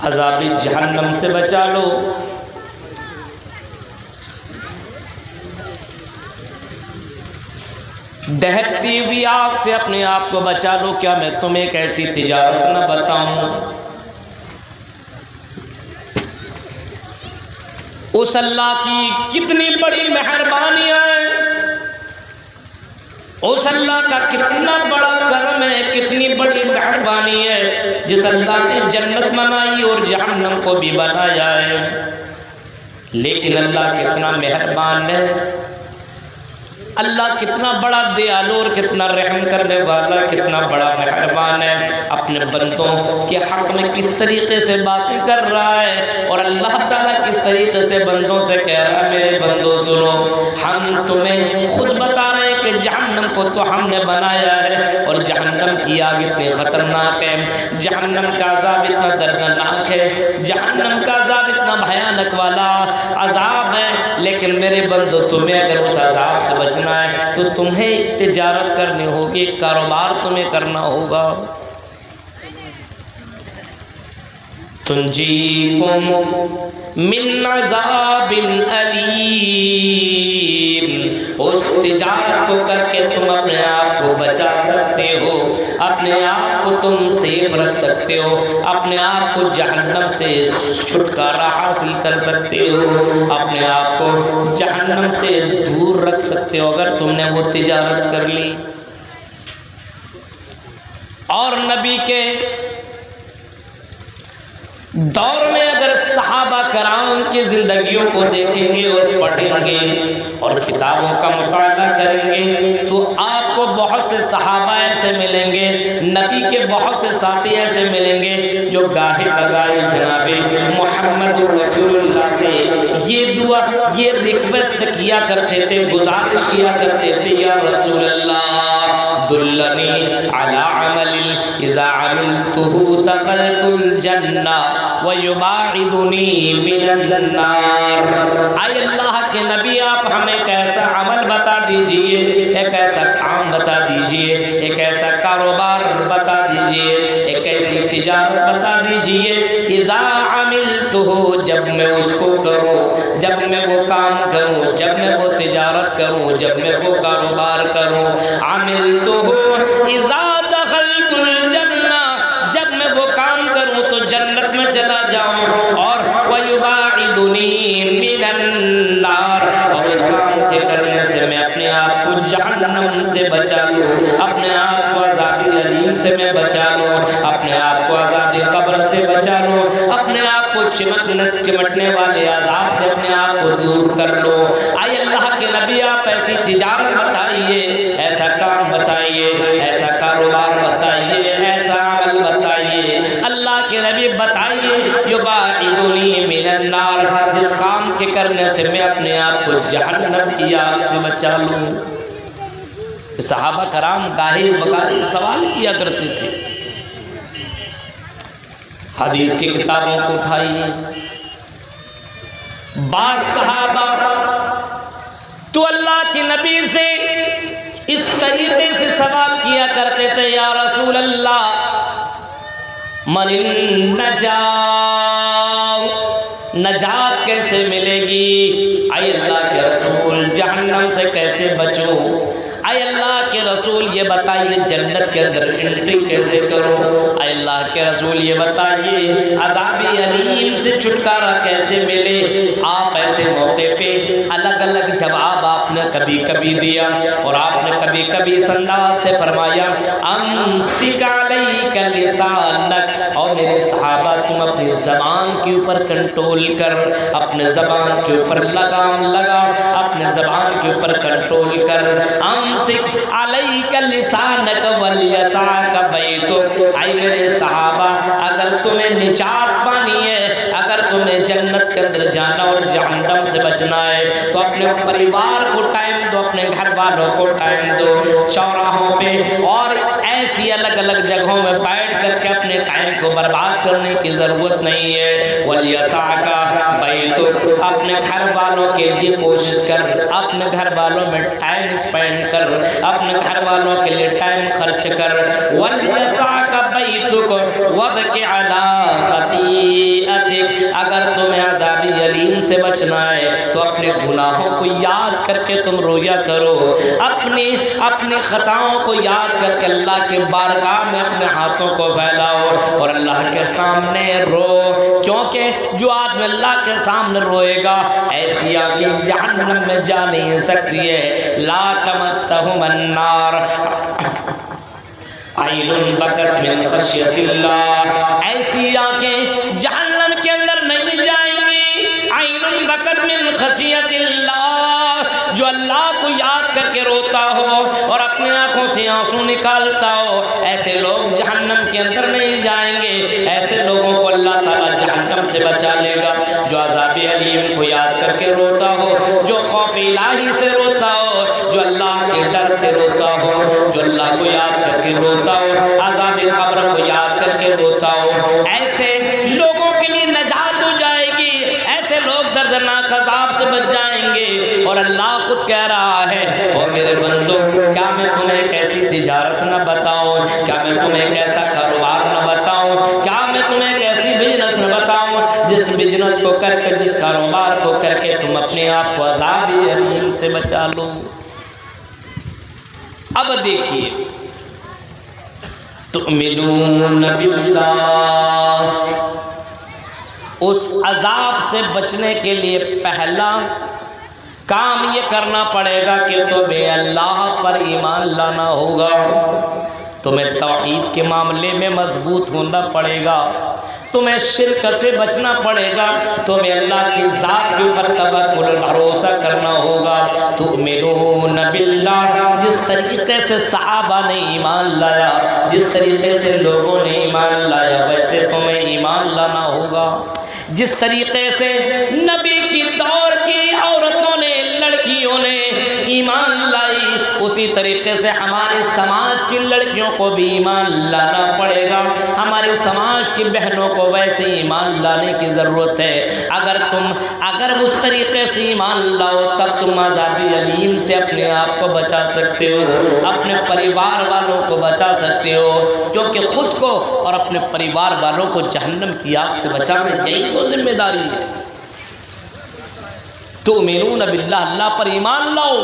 عذاب جہنم سے بچا لو۔ دہتی ہوئی آگ سے اپنے آپ کو بچا لو۔ کیا میں تمہیں ایک ایسی تجارت نہ بتاؤں؟ اس اللہ کی کتنی بڑی مہربانیاں ہیں، اس اللہ کا کتنا بڑا کرم ہے، کتنی بڑی مہربانی ہے، جس اللہ نے جنت بنائی اور جہنم کو بھی بنایا ہے۔ لیکن اللہ کتنا مہربان ہے، اللہ کتنا بڑا دیالو اور کتنا رحم کرنے والا، کتنا بڑا مہربان ہے، اپنے بندوں کے حق میں کس طریقے سے باتیں کر رہا ہے، اور اللہ تعالیٰ کس طریقے سے بندوں سے کہہ رہا ہے میرے بندوں سنو، ہم تمہیں خود بتا رہے ہیں کہ جہنم کو تو ہم نے بنایا ہے، اور جہنم کی آگ اتنی خطرناک ہے، جہنم کا عذاب اتنا دردناک ہے، جہنم کا عذاب اتنا بھیانک والا عذاب ہے، لیکن میرے بندو تمہیں اگر اس عذاب سے بچنا ہے تو تمہیں تجارت کرنی ہوگی، کاروبار تمہیں کرنا ہوگا۔ تنجیکم من عذاب علیم، اس تجارت کو کر کے تم اپنے آپ کو بچا سکتے ہو، اپنے آپ کو تم سیف رکھ سکتے ہو، اپنے آپ کو جہنم سے چھٹکارا حاصل کر سکتے ہو، اپنے آپ کو جہنم سے دور رکھ سکتے ہو اگر تم نے وہ تجارت کر لی۔ اور نبی کے دور میں اگر صحابہ کرام کی زندگیوں کو دیکھیں گے اور پڑھیں گے اور کتابوں کا مطالعہ کریں گے تو آپ کو بہت سے صحابہ ایسے ملیں گے، نبی کے بہت سے ساتھی ایسے ملیں گے جو گاہے بگاہے جناب محمد رسول اللہ سے یہ دعا، یہ ریکویسٹ کیا کرتے تھے، گزارش کیا کرتے تھے، یا رسول اللہ دلنی علی عمل اذا عملته دخلت الجنہ وَيُبَاعِدُنِي مِنَ النَّارِ۔ اے اللہ کے نبی آپ ہمیں ایک ایسا عمل بتا دیجئے، ایک ایسا کام بتا دیجئے، ایک ایسا کاروبار بتا دیجئے، ایک ایسی تجارت بتا دیجئے، اِذَا عَمِلْتُهُ جب میں اس کو کروں، جب میں وہ کام کروں، جب میں وہ تجارت کروں، جب میں وہ کاروبار کروں، عَمِلْتُهُ اِذَا دَخَلْتُ الْجَنَّةَ جب میں وہ کام کروں تو جنت میں چلا جاؤں، اور وَيُبَاعِدُنِي مِنَ النَّارِ اور اس کام کے کرنے سے میں اپنے آپ کو جہنم سے بچا لوں، اپنے آپ کو عذاب علیم سے میں بچا لوں، اپنے آپ کو عذاب قبر سے بچا لوں، اپنے آپ کو چمٹنے والے عذاب سے اپنے آپ کو دور کر لو۔ اے اللہ کے نبی آپ ایسی تجارت بتائیے، ایسا کام بتائیے، ایسا کاروبار بتائیے، ایسا عمل بتائیے، اللہ کے نبی بتائیے، یباعدنی من النار جس کام کے کرنے سے میں اپنے آپ کو جہنم کی آگ سے بچا لوں۔ صحابہ کرام گاہے بگاہے سوال کیا کرتے تھے، حدیث کی کتابوں کو اٹھائیے، بعض صحابہ تو اللہ کے نبی سے اس طریقے سے سوال کیا کرتے تھے، یا رسول اللہ من النجاة نجات کیسے ملے گی؟ اے اللہ کے رسول جہنم سے کیسے بچوں؟ اے اللہ کے رسول یہ بتائیے جنت کے اندر انٹری کیسے کرو؟ اے اللہ کے رسول یہ بتائیے عذاب علیم سے چھٹکارا کیسے ملے؟ آپ ایسے موقع پہ الگ الگ جواب آپ نے کبھی کبھی دیا، اور آپ نے کبھی کبھی اس انداز سے فرمایا امسک علیک لسانک، اور میرے صحابہ تم اپنی زبان کے اوپر کنٹرول کر، اپنے زبان کے اوپر لگام لگا، اپنے زبان کے اوپر کنٹرول کر، امسک علیک لسانک ولیسعک بیتک۔ اے میرے صحابہ اگر تمہیں نجات پانی ہے، اگر تمہیں جنت کے اندر جانا اور جہنم سے بچنا ہے تو اپنے پریوار کو ٹائم دو، اپنے گھر والوں کو ٹائم دو، چوراہوں پہ اور ایسی الگ الگ جگہوں میں بیٹھ کر کے اپنے ٹائم کو برباد کرنے کی ضرورت نہیں ہے۔ ولیسعک بیتک، اپنے گھر والوں کے لیے کوشش کر، اپنے گھر والوں میں ٹائم اسپینڈ کر، اپنے گھر والوں کے لیے ٹائم خرچ کر۔ ولیسعک بیتک وابک علی خطیئتک، اگر تمہیں عذاب علیم سے بچنا ہے تو اپنے گناہوں کو یاد کر کے تم رویا کرو، اپنی خطاؤں کو یاد کر کے اللہ کے بارگاہ میں اپنے ہاتھوں کو پھیلاؤ اور اللہ کے سامنے رو، کیونکہ جو آدمی اللہ کے سامنے روئے گا ایسی آنکھیں جہنم میں جا نہیں سکتی ہے۔ لا تمسہم النار عین بکت من خشیت اللہ، ایسی آنکھیں جہنم کے اندر نہیں جائیں گی، عین بکت من خشیت اللہ، جو اللہ کو یاد کر کے روتا ہو اور اپنے آنکھوں سے آنسو نکالتا ہو، ایسے لوگ جہنم کے اندر نہیں جائیں گے۔ ایسے لوگوں کو اللہ تعالیٰ جہنم سے بچا لے گا۔ جو عذاب علیم کو یاد کر کے روتا ہو، جو خوف الہی سے روتا ہو، جو اللہ کے ڈر سے روتا ہو، جو اللہ کو یاد کر کے روتا ہو، عذاب قبر کو یاد کر کے روتا ہو، ایسے لوگوں کے لیے نجات ہو جائے گی۔ ایسے لوگ دردناک عذاب سے بچ جائیں گے۔ اور اللہ خود کہہ رہا ہے، اور میرے بندو کیا میں تمہیں ایک ایسی تجارت نہ بتاؤں، کیا میں تمہیں ایک ایسا کاروبار نہ بتاؤں، کیا میں تمہیں ایک ایسی بزنس نہ بتاؤں جس بزنس کو کر کے، جس کاروبار کو کر کے تم اپنے آپ کو عذاب علیم سے بچا لو۔ اب دیکھیے، تؤمنون باللہ، اس عذاب سے بچنے کے لیے پہلا کام یہ کرنا پڑے گا کہ تمہیں اللہ پر ایمان لانا ہوگا، تمہیں توحید کے معاملے میں مضبوط ہونا پڑے گا، تمہیں شرک سے بچنا پڑے گا، تمہیں اللہ کی ذات کے اوپر توکل اور بھروسہ کرنا ہوگا۔ تؤمنون باللہ، جس طریقے سے صحابہ نے ایمان لایا، جس طریقے سے لوگوں نے ایمان لایا، ویسے تمہیں ایمان لانا ہوگا۔ جس طریقے سے نبی کی دور کی عورتوں نے، لڑکیوں نے ایمان لائی، اسی طریقے سے ہمارے سماج کی لڑکیوں کو بھی ایمان لانا پڑے گا، ہمارے سماج کی بہنوں کو ویسے ایمان لانے کی ضرورت ہے۔ اگر اس طریقے سے ایمان لاؤ تب تم عذاب علیم سے اپنے آپ کو بچا سکتے ہو، اپنے پریوار والوں کو بچا سکتے ہو، کیونکہ خود کو اور اپنے پریوار والوں کو جہنم کی آگ سے بچانا یہی تو ذمہ داری ہے۔ تؤمنون باللہ، اللہ پر ایمان لاؤ۔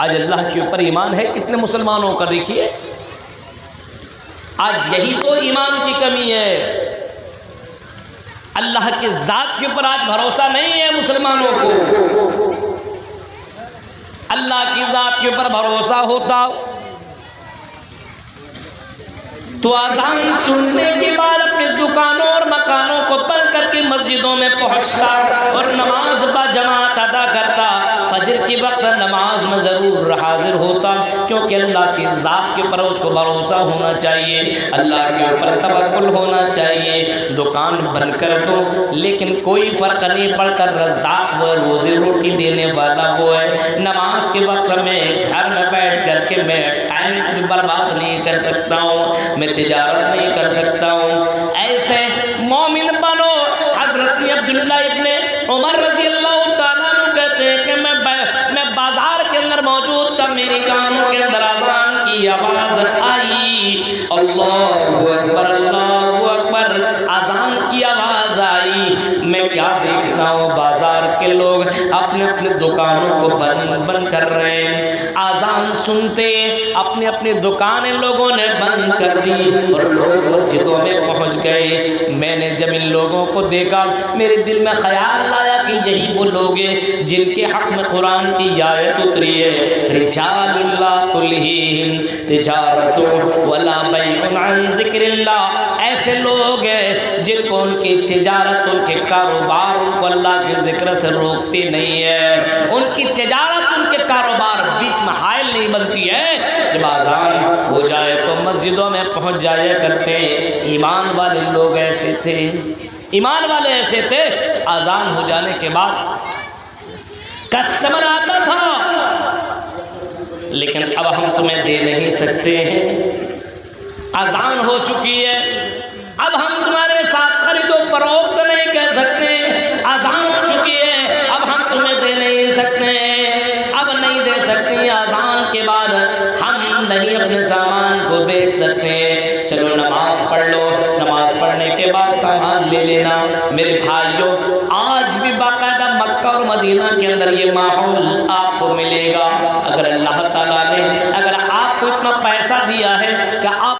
آج اللہ کے اوپر ایمان ہے کتنے مسلمانوں کا؟ دیکھیے آج یہی تو ایمان کی کمی ہے، اللہ کے ذات کے اوپر آج بھروسہ نہیں ہے مسلمانوں کو۔ اللہ کی ذات کے اوپر بھروسہ ہوتا تو اذان سننے کے بعد اپنے دکانوں اور مکانوں کو بند کر کے مسجدوں میں پہنچتا اور نماز با جماعت ادا کرتا، فجر کی وقت نماز میں ضرور حاضر ہوتا، کیونکہ اللہ کی ذات کے اوپر اس کو بھروسہ ہونا چاہیے، اللہ کے اوپر توکل ہونا چاہیے۔ دکان بند کر دو لیکن کوئی فرق نہیں پڑتا، رزاق وہ روزی روٹی دینے والا وہ ہے۔ نماز کے وقت میں گھر میں بیٹھ کر کے میں ٹائم بھی برباد نہیں کر سکتا ہوں، میں تجارت نہیں کر سکتا ہوں۔ ایسے مومن بنو۔ حضرت عبداللہ ابن عمر رضی اللہ تعالیٰ عنہ کہتے ہیں کہ میں بازار کے اندر موجود تھا، میری کانوں کے اندر اذان کی آواز آئی، اللہ اکبر اللہ اکبر، اذان کی آواز آئی۔ میں کیا دیکھتا ہوں، بازار کے لوگ اپنے اپنے دکانوں کو بند کر رہے ہیں، اذان سنتے اپنی اپنی دکانیں لوگوں نے بند کر دی اور لوگ مسجدوں میں پہنچ گئے۔ میں نے جب ان لوگوں کو دیکھا میرے دل میں خیال آیا کہ یہی وہ لوگ ہیں جن کے حق میں قرآن کی آیت اتری ہے، رجال لا تلہیہم تجارت ولا بیع عن ذکر اللہ۔ ایسے لوگ ہیں جن کو ان کی تجارت، ان کے کاروبار ان کو اللہ کے ذکر سے روکتی نہیں ہے، ان کی تجارت، ان کے کاروبار بیچ میں حائل نہیں بنتی ہے۔ جب اذان ہو جائے تو مسجدوں میں پہنچ جایا کرتے۔ ایمان والے لوگ ایسے تھے، ایمان والے ایسے تھے، اذان ہو جانے کے بعد کسٹمر آتا تھا لیکن اب ہم تمہیں دے نہیں سکتے ہیں، اذان ہو چکی ہے، اب ہم تمہارے ساتھ خرید و فروخت نہیں کر سکتے، اذان ہو چکی ہے، اب ہم تمہیں دے نہیں سکتے، اب نہیں دے سکتے، اذان کے بعد ہم نہیں اپنے سامان کو بیچ سکتے، چلو نماز پڑھ لو، نماز پڑھنے کے بعد سامان لے لینا۔ میرے بھائیوں، آج بھی باقاعدہ مکہ اور مدینہ کے اندر یہ ماحول آپ کو ملے گا۔ اگر اللہ تعالیٰ نے اگر آپ کو اتنا پیسہ دیا ہے کہ آپ